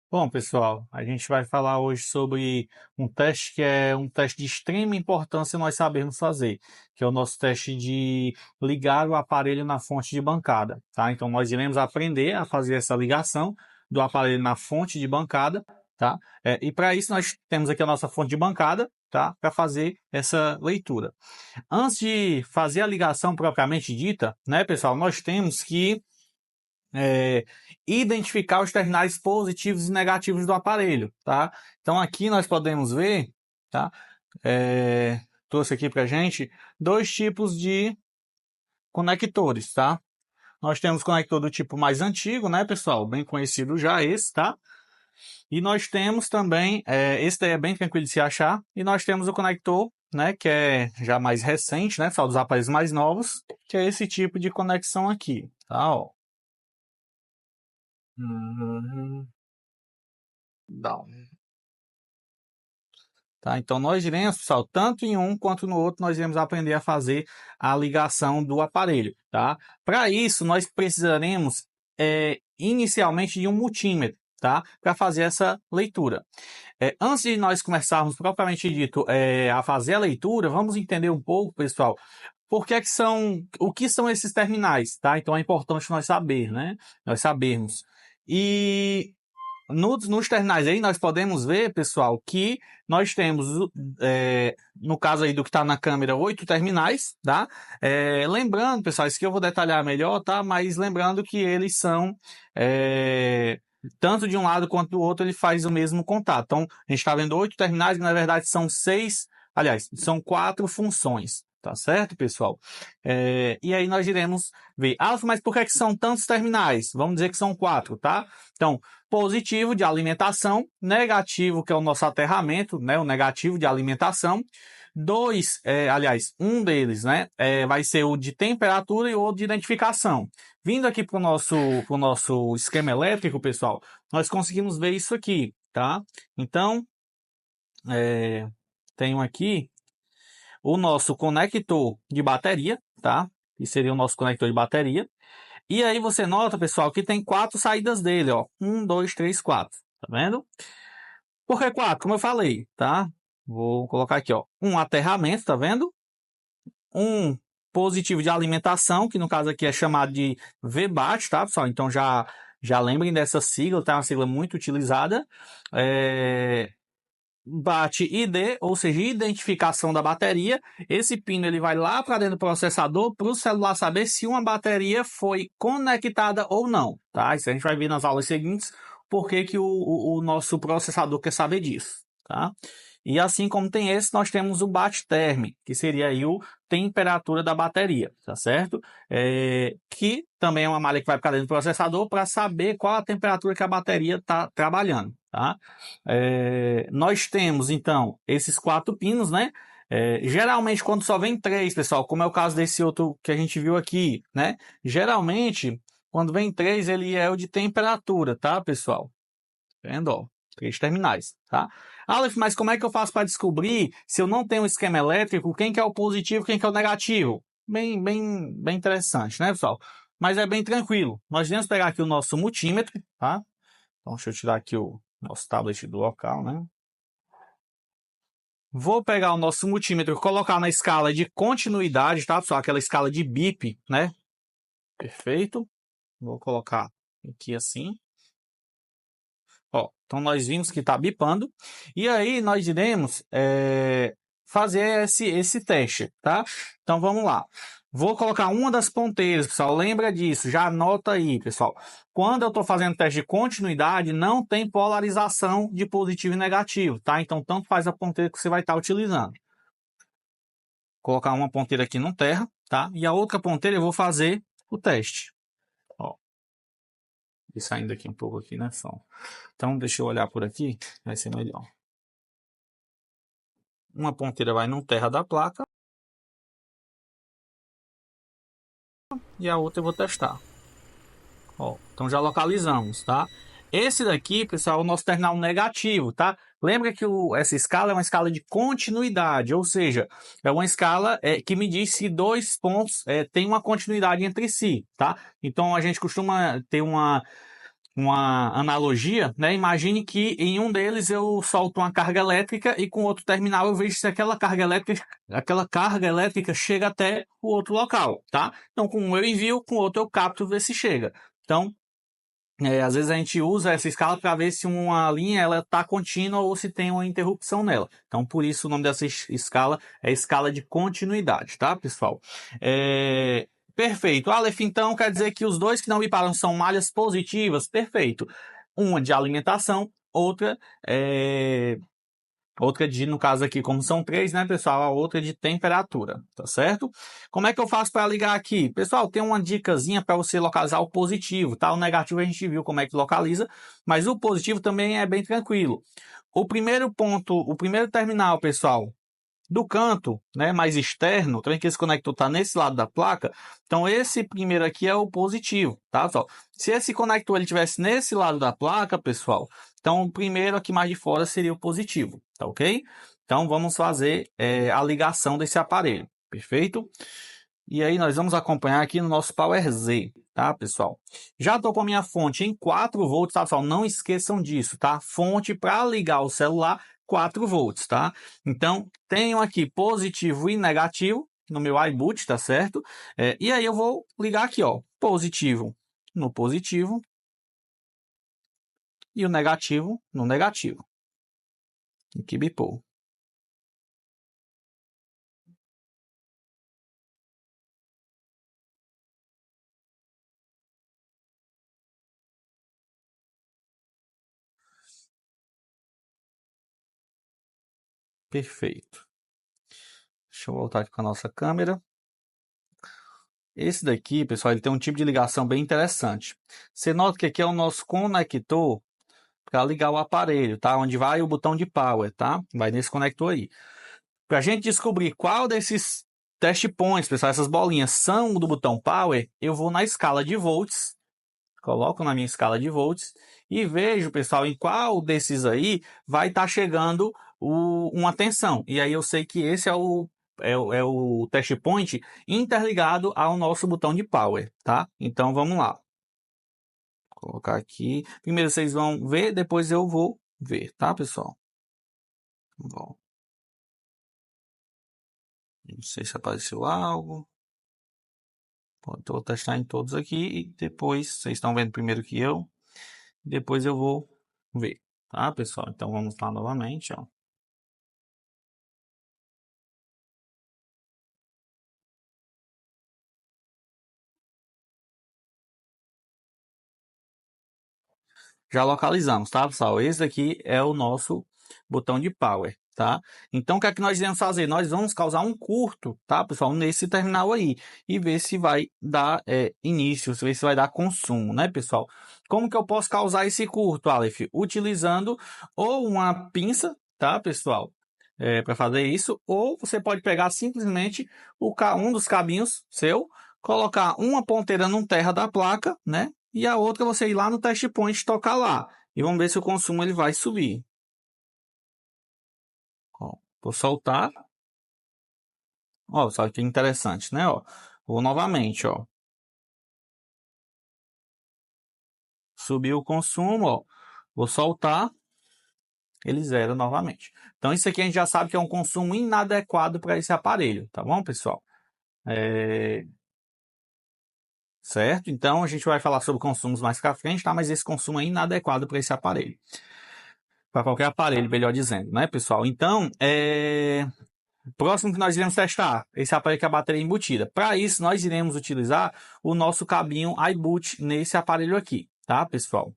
Bom, pessoal, a gente vai falar hoje sobre um teste que é um teste de extrema importância nós sabermos fazer, que é o nosso teste de ligar o aparelho na fonte de bancada, tá? Então, nós iremos aprender a fazer essa ligação do aparelho na fonte de bancada, tá? E para isso nós temos aqui a nossa fonte de bancada, tá? Para fazer essa leitura. Antes de fazer a ligação propriamente dita, né, pessoal, nós temos que identificar os terminais positivos e negativos do aparelho, tá? Então aqui nós podemos ver, tá? Trouxe aqui para gente dois tipos de conectores, tá? Nós temos conector do tipo mais antigo, né, pessoal? Bem conhecido já esse, tá? E nós temos também, esse daí é bem tranquilo de se achar, e nós temos o conector, né, que é já mais recente, né, pessoal, dos aparelhos mais novos, que é esse tipo de conexão aqui, tá? Ó. Down. Tá? Então, nós iremos, pessoal, tanto em um quanto no outro, nós iremos aprender a fazer a ligação do aparelho. Tá? Para isso, nós precisaremos inicialmente de um multímetro, tá? Para fazer essa leitura. Antes de nós começarmos propriamente dito a fazer a leitura, vamos entender um pouco, pessoal, o que são esses terminais, tá? Então é importante nós saber, né? Nós sabermos. E nos terminais aí, nós podemos ver, pessoal, que nós temos, no caso aí do que está na câmera, 8 terminais, tá? Lembrando, pessoal, isso que eu vou detalhar melhor, tá? Mas lembrando que eles são, tanto de um lado quanto do outro, ele faz o mesmo contato. Então, a gente está vendo 8 terminais, que na verdade são 6, aliás, são 4 funções. Tá certo, pessoal? E aí nós iremos ver. Ah, mas por que são tantos terminais? Vamos dizer que são 4, tá? Então, positivo de alimentação, negativo, que é o nosso aterramento, né, o negativo de alimentação. Um deles, né, vai ser o de temperatura e o outro de identificação. Vindo aqui para o nosso esquema elétrico, pessoal, nós conseguimos ver isso aqui, tá? Então, tenho aqui o nosso conector de bateria, tá? Que seria o nosso conector de bateria. E aí você nota, pessoal, que tem 4 saídas dele, ó. 1, 2, 3, 4. Tá vendo? Por que 4? Como eu falei, tá? Vou colocar aqui, ó. Um aterramento, tá vendo? Um positivo de alimentação, que no caso aqui é chamado de VBAT, tá, pessoal? Então já lembrem dessa sigla, tá? É uma sigla muito utilizada. BAT ID, ou seja, identificação da bateria. Esse pino ele vai lá para dentro do processador para o celular saber se uma bateria foi conectada ou não, tá? Isso a gente vai ver nas aulas seguintes, porque que o nosso processador quer saber disso, tá? E assim como tem esse, nós temos o BAT term, que seria aí o temperatura da bateria, tá certo? Que também é uma malha que vai para dentro do processador para saber qual a temperatura que a bateria está trabalhando, tá? Nós temos, então, esses 4 pinos, né? Geralmente, quando só vem 3, pessoal, como é o caso desse outro que a gente viu aqui, né? Geralmente, quando vem 3, ele é o de temperatura, tá, pessoal? Vendo, ó, 3 terminais, tá? Aleph, mas como é que eu faço para descobrir se eu não tenho um esquema elétrico, quem que é o positivo, quem que é o negativo? Bem interessante, né, pessoal? Mas é bem tranquilo. Nós vamos pegar aqui o nosso multímetro, tá? Então, deixa eu tirar aqui o nosso tablet do local, né? Vou pegar o nosso multímetro e colocar na escala de continuidade, tá, pessoal? Aquela escala de bip, né? Perfeito. Vou colocar aqui assim. Ó, então nós vimos que está bipando. E aí nós iremos fazer esse teste, tá? Então vamos lá. Vou colocar uma das ponteiras, pessoal. Lembra disso, já anota aí, pessoal. Quando eu estou fazendo teste de continuidade, não tem polarização de positivo e negativo, tá? Então, tanto faz a ponteira que você vai estar utilizando. Vou colocar uma ponteira aqui no terra, tá? E a outra ponteira eu vou fazer o teste. Ó. E saindo aqui um pouco aqui, né, som? Então, deixa eu olhar por aqui, vai ser melhor. Uma ponteira vai no terra da placa. E a outra eu vou testar. Ó, então já localizamos, tá? Esse daqui, pessoal, é o nosso terminal negativo, tá? Lembra que essa escala é uma escala de continuidade, ou seja, é uma escala que me diz se 2 pontos têm uma continuidade entre si, tá? Então a gente costuma ter uma analogia, né? Imagine que em um deles eu solto uma carga elétrica e com outro terminal eu vejo se aquela carga elétrica chega até o outro local, tá? Então, com um eu envio, com o outro eu capto ver se chega. Então, às vezes a gente usa essa escala para ver se uma linha ela está contínua ou se tem uma interrupção nela. Então, por isso o nome dessa escala é escala de continuidade, tá, pessoal? Perfeito. Aleph, então, quer dizer que os dois que não me param são malhas positivas? Perfeito. Uma de alimentação, outra no caso aqui, como são 3, né, pessoal? A outra de temperatura, tá certo? Como é que eu faço para ligar aqui? Pessoal, tem uma dicasinha para você localizar o positivo, tá? O negativo a gente viu como é que localiza, mas o positivo também é bem tranquilo. O primeiro ponto, o primeiro terminal, pessoal, do canto, né, mais externo, também que esse conector está nesse lado da placa, então esse primeiro aqui é o positivo, tá, pessoal? Se esse conector ele tivesse nesse lado da placa, pessoal, então o primeiro aqui mais de fora seria o positivo, tá ok? Então vamos fazer a ligação desse aparelho, perfeito? E aí nós vamos acompanhar aqui no nosso Power Z, tá, pessoal? Já estou com a minha fonte em 4 volts, tá, pessoal? Não esqueçam disso, tá? Fonte para ligar o celular 4 volts, tá? Então, tenho aqui positivo e negativo no meu iBoot, tá certo? E aí eu vou ligar aqui, ó, positivo no positivo e o negativo no negativo. Aqui bipou. Perfeito. Deixa eu voltar aqui com a nossa câmera. Esse daqui, pessoal, ele tem um tipo de ligação bem interessante. Você nota que aqui é o nosso conector para ligar o aparelho, tá? Onde vai o botão de power, tá? Vai nesse conector aí. Para a gente descobrir qual desses test points, pessoal, essas bolinhas são do botão power, eu vou na escala de volts, coloco na minha escala de volts e vejo, pessoal, em qual desses aí vai estar chegando uma tensão. E aí eu sei que esse é o test point interligado ao nosso botão de power, tá? Então vamos lá. Vou colocar aqui. Primeiro vocês vão ver, depois eu vou ver, tá, pessoal? Bom. Não sei se apareceu algo. Vou testar em todos aqui e depois, vocês estão vendo primeiro que eu, depois eu vou ver, tá, pessoal? Então vamos lá novamente, ó. Já localizamos, tá, pessoal? Esse aqui é o nosso botão de power, tá? Então, o que é que nós iremos fazer? Nós vamos causar um curto, tá, pessoal? Nesse terminal aí e ver se vai dar início, ver se vai dar consumo, né, pessoal? Como que eu posso causar esse curto, Aleph? Utilizando ou uma pinça, tá, pessoal? Para fazer isso, ou você pode pegar simplesmente um dos cabinhos seu, colocar uma ponteira no terra da placa, né? E a outra você ir lá no test point, tocar lá. E vamos ver se o consumo ele vai subir. Ó, vou soltar. Ó, só que interessante, né? Ó, vou novamente, ó. Subiu o consumo, ó. Vou soltar. Ele zera novamente. Então, isso aqui a gente já sabe que é um consumo inadequado para esse aparelho, tá bom, pessoal? Certo? Então, a gente vai falar sobre consumos mais para frente, tá? Mas esse consumo é inadequado para esse aparelho. Para qualquer aparelho, melhor dizendo, né, pessoal? Então, próximo que nós iremos testar, esse aparelho com a bateria embutida. Para isso, nós iremos utilizar o nosso cabinho iBoot nesse aparelho aqui, tá, pessoal?